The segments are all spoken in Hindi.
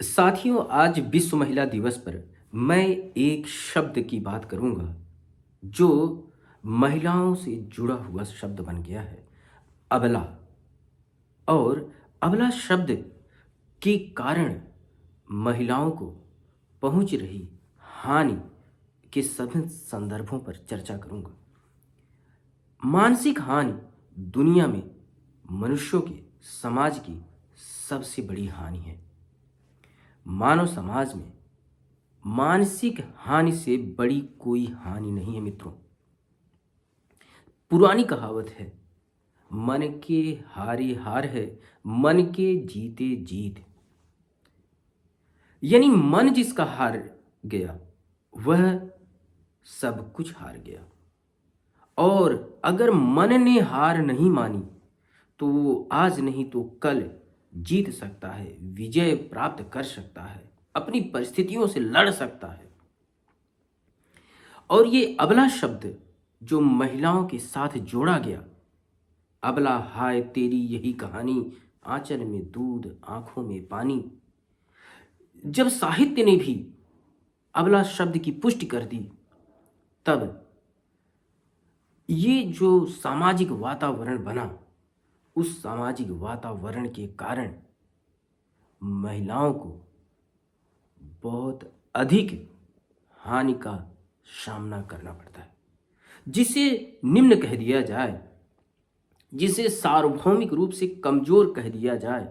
साथियों, आज विश्व महिला दिवस पर मैं एक शब्द की बात करूंगा जो महिलाओं से जुड़ा हुआ शब्द बन गया है। अबला। और अबला शब्द के कारण महिलाओं को पहुंच रही हानि के सभी संदर्भों पर चर्चा करूंगा। मानसिक हानि दुनिया में मनुष्यों के समाज की सबसे बड़ी हानि है। मानव समाज में मानसिक हानि से बड़ी कोई हानि नहीं है मित्रों। पुरानी कहावत है, मन के हारे हार है, मन के जीते जीत। यानी मन जिसका हार गया वह सब कुछ हार गया। और अगर मन ने हार नहीं मानी तो वो आज नहीं तो कल जीत सकता है, विजय प्राप्त कर सकता है, अपनी परिस्थितियों से लड़ सकता है। और ये अबला शब्द जो महिलाओं के साथ जोड़ा गया, अबला हाय तेरी यही कहानी, आंचल में दूध आंखों में पानी। जब साहित्य ने भी अबला शब्द की पुष्टि कर दी, तब ये जो सामाजिक वातावरण बना, उस सामाजिक वातावरण के कारण महिलाओं को बहुत अधिक हानि का सामना करना पड़ता है, जिसे निम्न कह दिया जाए, जिसे सार्वभौमिक रूप से कमजोर कह दिया जाए,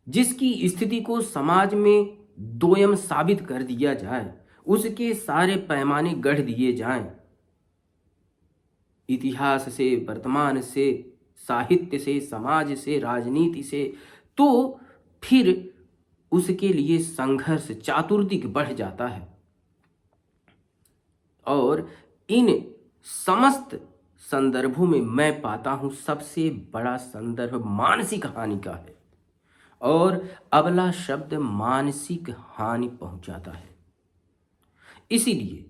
जिसकी स्थिति को समाज में दोयम साबित कर दिया जाए, उसके सारे पैमाने गढ़ दिए जाएं। इतिहास से, वर्तमान से, साहित्य से, समाज से, राजनीति से, तो फिर उसके लिए संघर्ष चातुर्दिक बढ़ जाता है। और इन समस्त संदर्भों में मैं पाता हूं सबसे बड़ा संदर्भ मानसिक हानि का है। और अबला शब्द मानसिक हानि पहुंचाता है। इसीलिए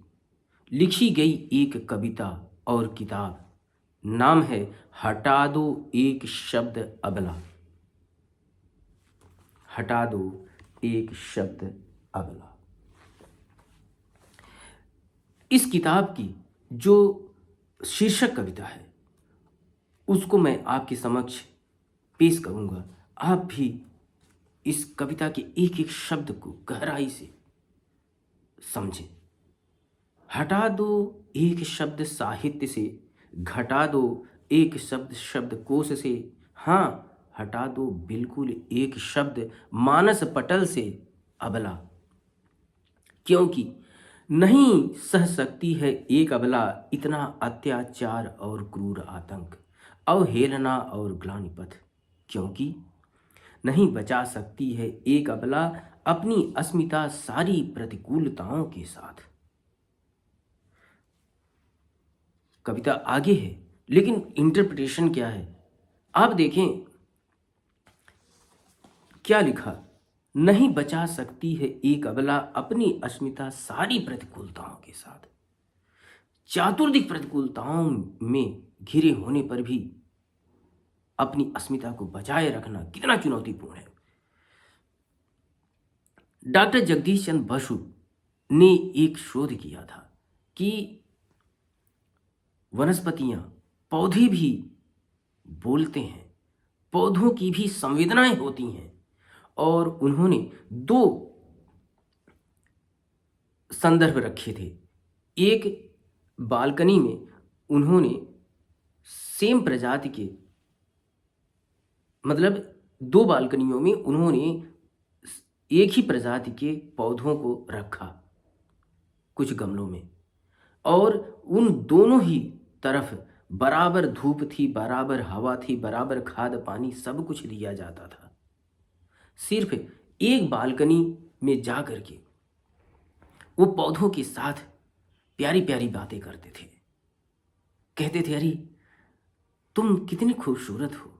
लिखी गई एक कविता और किताब, नाम है हटा दो एक शब्द अबला। हटा दो एक शब्द अबला। इस किताब की जो शीर्षक कविता है उसको मैं आपके समक्ष पेश करूंगा। आप भी इस कविता के एक एक शब्द को गहराई से समझें। हटा दो एक शब्द साहित्य से, घटा दो एक शब्द शब्दकोश से, हाँ हटा दो बिल्कुल एक शब्द मानस पटल से अबला। क्योंकि नहीं सह सकती है एक अबला इतना अत्याचार और क्रूर आतंक, अवहेलना और ग्लानिपथ। क्योंकि नहीं बचा सकती है एक अबला अपनी अस्मिता सारी प्रतिकूलताओं के साथ। कविता आगे है, लेकिन इंटरप्रिटेशन क्या है आप देखें। क्या लिखा, नहीं बचा सकती है एक अबला अपनी अस्मिता सारी प्रतिकूलताओं के साथ। चातुर्दिक प्रतिकूलताओं में घिरे होने पर भी अपनी अस्मिता को बचाए रखना कितना चुनौतीपूर्ण है। डॉक्टर जगदीश चंद्र बसु ने एक शोध किया था कि वनस्पतियां, पौधे भी बोलते हैं, पौधों की भी संवेदनाएं होती हैं। और उन्होंने दो संदर्भ रखे थे। एक बालकनी में उन्होंने सेम प्रजाति के, मतलब दो बालकनियों में उन्होंने एक ही प्रजाति के पौधों को रखा कुछ गमलों में, और उन दोनों ही तरफ बराबर धूप थी, बराबर हवा थी, बराबर खाद पानी सब कुछ दिया जाता था। सिर्फ एक बालकनी में जा करके वो पौधों के साथ प्यारी प्यारी बातें करते थे। कहते थे, अरे तुम कितनी खूबसूरत हो,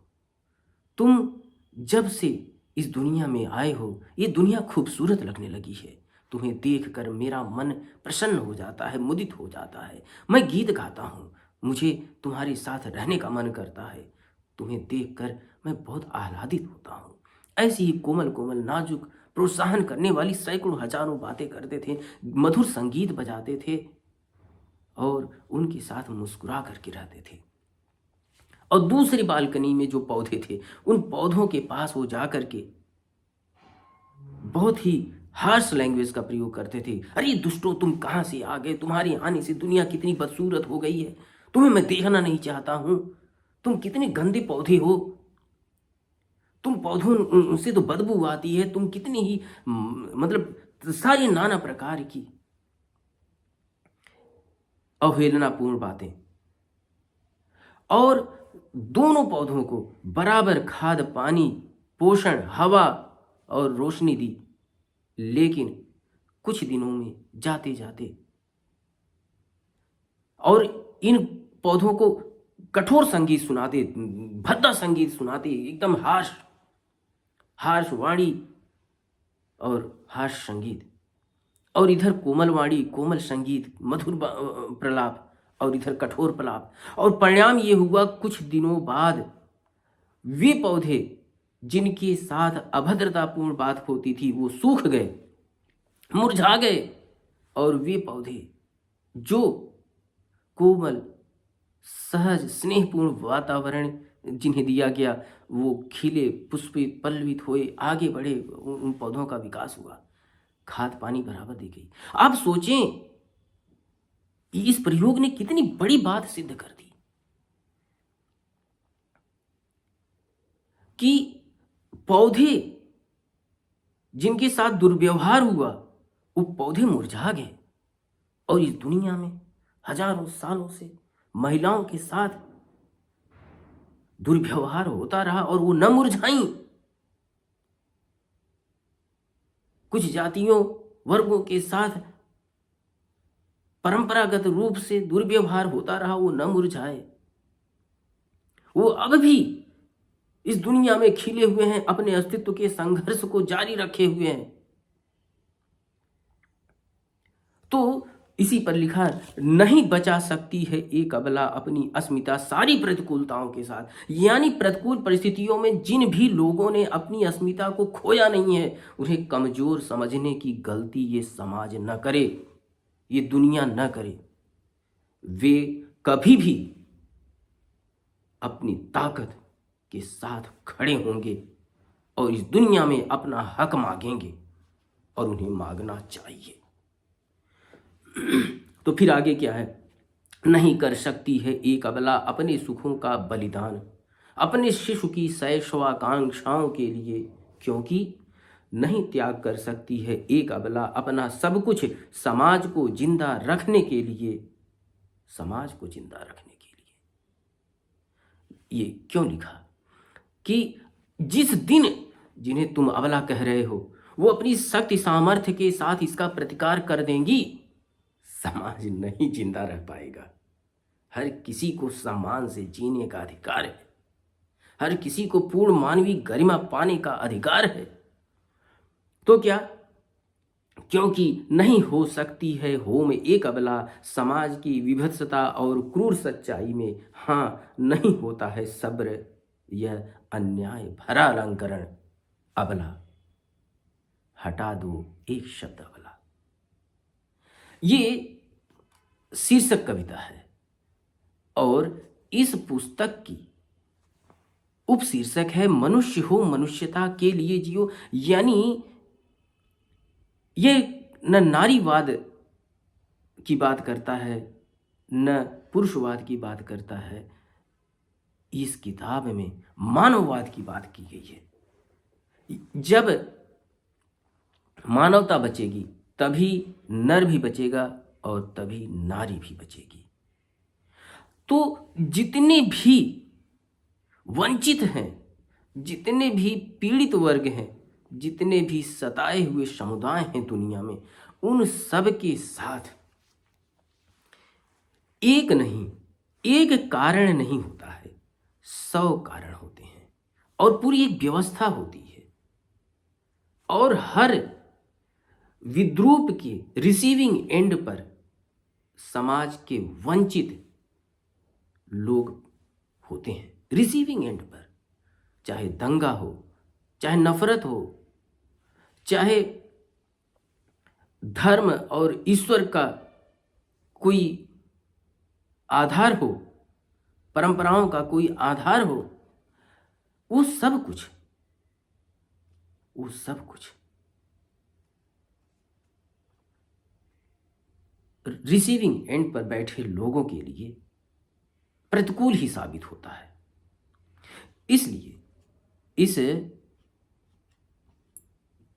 तुम जब से इस दुनिया में आए हो ये दुनिया खूबसूरत लगने लगी है, तुम्हें देखकर मेरा मन प्रसन्न हो जाता है, मुदित हो जाता है। मैं गीत गाता हूँ, मुझे तुम्हारे साथ रहने का मन करता है, तुम्हें देखकर मैं बहुत आह्लादित होता हूँ। ऐसी ही कोमल कोमल नाजुक प्रोत्साहन करने वाली सैकड़ों हजारों बातें करते थे, मधुर संगीत बजाते थे और उनके साथ मुस्कुरा करके रहते थे। और दूसरी बालकनी में जो पौधे थे, उन पौधों के पास वो जा करके बहुत ही हार्श लैंग्वेज का प्रयोग करते थे। अरे दुष्टों, तुम कहाँ से आ गए? तुम्हारे आने से दुनिया कितनी बदसूरत हो गई है। तुम्हें मैं देखना नहीं चाहता हूँ। तुम कितने गंदे पौधे हो। तुम पौधों से तो बदबू आती है। तुम कितनी ही मतलब सारी नाना प्रकार की अवहेलनापूर्ण बातें। और दोनों पौधों को बराबर खाद, पानी, पोषण, हवा और रोशनी दी। लेकिन कुछ दिनों में जाते जाते और इन पौधों को कठोर संगीत सुनाते, भद्दा संगीत सुनाते, एकदम हार्श हार्श वाणी और हार्श संगीत, और इधर कोमल वाणी, कोमल संगीत, मधुर प्रलाप, और इधर कठोर प्रलाप। और परिणाम ये हुआ, कुछ दिनों बाद वे पौधे जिनके साथ अभद्रतापूर्ण बात होती थी वो सूख गए, मुरझा गए। और वे पौधे जो कोमल, सहज, स्नेहपूर्ण वातावरण जिन्हें दिया गया, वो खिले, पुष्पित, पल्लवित हुए, आगे बढ़े, उन पौधों का विकास हुआ, खाद पानी बराबर दी गई। आप सोचें, इस प्रयोग ने कितनी बड़ी बात सिद्ध कर दी कि पौधे जिनके साथ दुर्व्यवहार हुआ, वो पौधे मुरझा गए। और इस दुनिया में हजारों सालों से महिलाओं के साथ दुर्व्यवहार होता रहा और वो न मुरझाई। कुछ जातियों, वर्गों के साथ परंपरागत रूप से दुर्व्यवहार होता रहा, वो न मुरझाए। वो अब भी इस दुनिया में खिले हुए हैं, अपने अस्तित्व के संघर्ष को जारी रखे हुए हैं। तो इसी पर लिखा, नहीं बचा सकती है एक अबला अपनी अस्मिता सारी प्रतिकूलताओं के साथ। यानी प्रतिकूल परिस्थितियों में जिन भी लोगों ने अपनी अस्मिता को खोया नहीं है, उन्हें कमजोर समझने की गलती ये समाज न करे, ये दुनिया न करे। वे कभी भी अपनी ताकत के साथ खड़े होंगे और इस दुनिया में अपना हक मांगेंगे, और उन्हें मांगना चाहिए। तो फिर आगे क्या है? नहीं कर सकती है एक अबला अपने सुखों का बलिदान अपने शिशु की शैशवाकांक्षाओं के लिए, क्योंकि नहीं त्याग कर सकती है एक अबला अपना सब कुछ समाज को जिंदा रखने के लिए, समाज को जिंदा रखने के लिए। ये क्यों लिखा कि जिस दिन जिन्हें तुम अबला कह रहे हो, वो अपनी शक्ति सामर्थ्य के साथ इसका प्रतिकार कर देंगी, समाज नहीं जिंदा रह पाएगा। हर किसी को सम्मान से जीने का अधिकार है, हर किसी को पूर्ण मानवीय गरिमा पाने का अधिकार है। तो क्या, क्योंकि नहीं हो सकती है होम एक अबला समाज की विभत्सता और क्रूर सच्चाई में, हाँ नहीं होता है सब्र यह अन्याय भरा अलंकरण। अबला हटा दो एक शब्द अबला। ये शीर्षक कविता है और इस पुस्तक की उपशीर्षक है मनुष्य हो मनुष्यता के लिए जियो। यानी ये न नारीवाद की बात करता है, न पुरुषवाद की बात करता है। इस किताब में मानववाद की बात की गई है। जब मानवता बचेगी तभी नर भी बचेगा और तभी नारी भी बचेगी। तो जितने भी वंचित हैं, जितने भी पीड़ित वर्ग हैं, जितने भी सताए हुए समुदाय हैं दुनिया में, उन सब के साथ एक नहीं, एक कारण नहीं होता है, 100 कारण होते हैं और पूरी एक व्यवस्था होती है। और हर विद्रूप के रिसीविंग एंड पर समाज के वंचित लोग होते हैं। रिसीविंग एंड पर चाहे दंगा हो, चाहे नफरत हो, चाहे धर्म और ईश्वर का कोई आधार हो, परंपराओं का कोई आधार हो, वो सब कुछ रिसीविंग एंड पर बैठे लोगों के लिए प्रतिकूल ही साबित होता है। इसलिए इस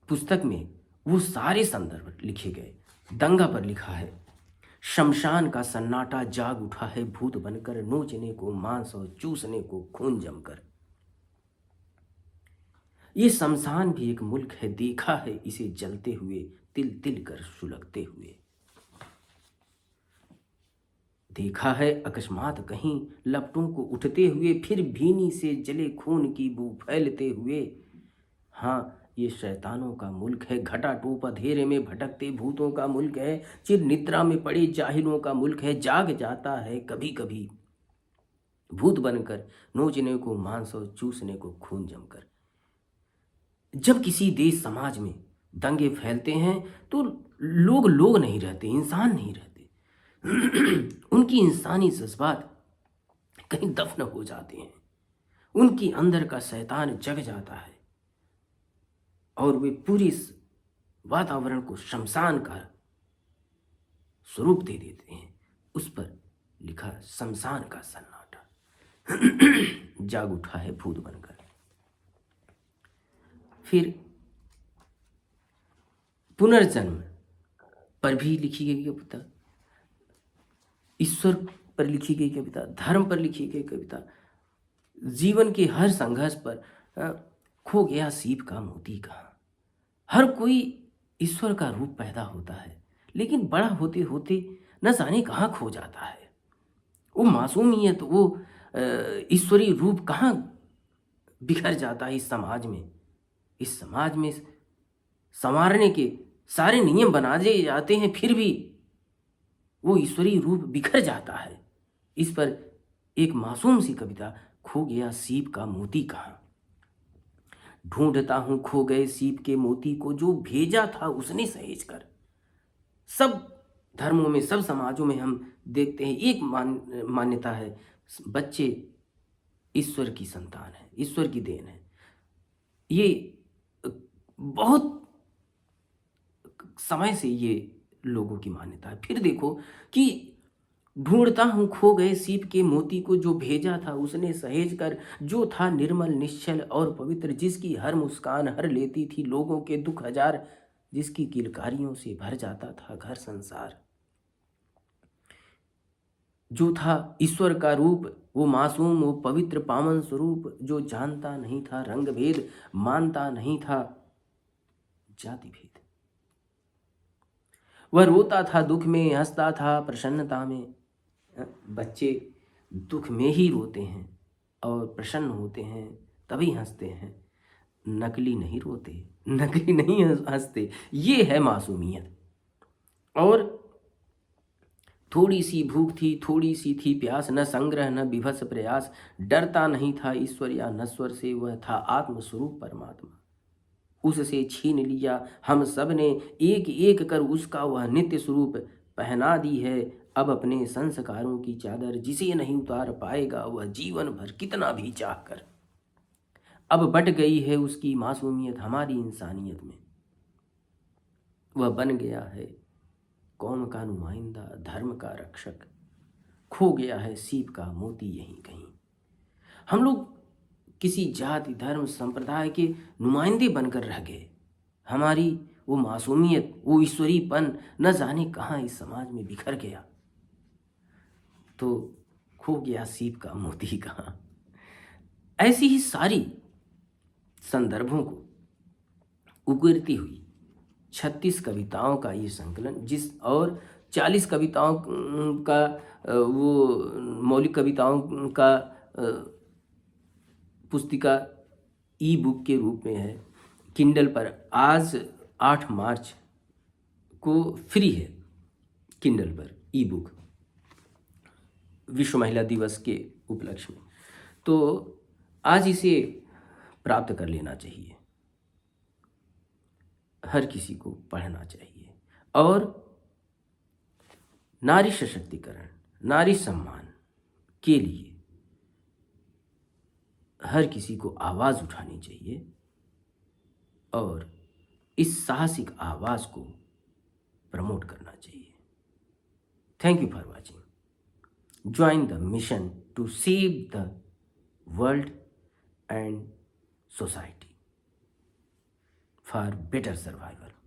पुस्तक में वो सारे संदर्भ लिखे गए। दंगा पर लिखा है, शमशान का सन्नाटा जाग उठा है भूत बनकर, नोचने को मांस और चूसने को खून जमकर। ये शमशान भी एक मुल्क है, देखा है इसे जलते हुए, तिल तिल कर सुलगते हुए। देखा है अकस्मात कहीं लपटों को उठते हुए, फिर भीनी से जले खून की बू फैलते हुए। हाँ, ये शैतानों का मुल्क है, घटाटोप अंधेरे में भटकते भूतों का मुल्क है, चिर निद्रा में पड़े जाहिलों का मुल्क है। जाग जाता है कभी कभी भूत बनकर, नोचने को मांस और चूसने को खून जमकर। जब किसी देश समाज में दंगे फैलते हैं तो लोग नहीं रहते, इंसान नहीं रहते। उनकी इंसानी जज्बात कहीं दफन हो जाते हैं, उनकी अंदर का शैतान जग जाता है और वे पूरी इस वातावरण को शमशान का स्वरूप दे देते हैं। उस पर लिखा शमशान का सन्नाटा जाग उठा है भूत बनकर। फिर पुनर्जन्म पर भी लिखी गई कविता, ईश्वर पर लिखी गई कविता, धर्म पर लिखी गई कविता, जीवन के हर संघर्ष पर खो गया सीप का मोती कहाँ। हर कोई ईश्वर का रूप पैदा होता है, लेकिन बड़ा होते होते न जाने कहाँ खो जाता है। वो मासूमियत, वो ईश्वरीय रूप कहाँ बिखर जाता है इस समाज में। इस समाज में संवारने के सारे नियम बना दिए जाते हैं, फिर भी वो ईश्वरीय रूप बिखर जाता है। इस पर एक मासूम सी कविता, खो गया सीप का मोती कहाँ। ढूंढता हूं खो गए सीप के मोती को, जो भेजा था उसने सहेज कर। सब धर्मों में, सब समाजों में हम देखते हैं एक मान्यता है, बच्चे ईश्वर की संतान है, ईश्वर की देन है। ये बहुत समय से ये लोगों की मान्यता है। फिर देखो कि ढूंढता हूं खो गए सीप के मोती को, जो भेजा था उसने सहेज कर, जो था निर्मल निश्चल और पवित्र, जिसकी हर मुस्कान हर लेती थी लोगों के दुख हजार, जिसकी किलकारियों से भर जाता था घर संसार। जो था ईश्वर का रूप, वो मासूम, वो पवित्र पावन स्वरूप, जो जानता नहीं था रंग भेद, मानता नहीं था जाति भेद। वह रोता था दुख में, हंसता था प्रसन्नता में। बच्चे दुख में ही रोते हैं और प्रसन्न होते हैं, तभी हंसते हैं। नकली नहीं रोते, नकली नहीं हंसते। ये है मासूमियत। और थोड़ी सी भूख थी, थोड़ी सी थी प्यास, न संग्रह न विभत्स प्रयास। डरता नहीं था ईश्वर या नश्वर से, वह था आत्मस्वरूप परमात्मा। उससे छीन लिया हम सब ने एक एक कर उसका वह नित्य स्वरूप, पहना दी है अब अपने संस्कारों की चादर, जिसे नहीं उतार पाएगा वह जीवन भर कितना भी चाह कर। अब बट गई है उसकी मासूमियत हमारी इंसानियत में, वह बन गया है कौम का नुमाइंदा, धर्म का रक्षक, खो गया है सीप का मोती यहीं कहीं। हम लोग किसी जाति धर्म संप्रदाय के नुमाइंदे बनकर रह गए। हमारी वो मासूमियत, वो ईश्वरीपन न जाने कहाँ इस समाज में बिखर गया। तो खो गया सीप का मोती कहाँ। ऐसी ही सारी संदर्भों को उकेरती हुई 36 कविताओं का ये संकलन, जिस और 40 कविताओं का वो मौलिक कविताओं का पुस्तिका ई बुक के रूप में है, किंडल पर आज 8 मार्च को फ्री है किंडल पर ई बुक, विश्व महिला दिवस के उपलक्ष्य में। तो आज इसे प्राप्त कर लेना चाहिए। हर किसी को पढ़ना चाहिए। और नारी सशक्तिकरण, नारी सम्मान के लिए हर किसी को आवाज़ उठानी चाहिए और इस साहसिक आवाज़ को प्रमोट करना चाहिए। Thank you for watching. Join the mission to save the world and society for better survival.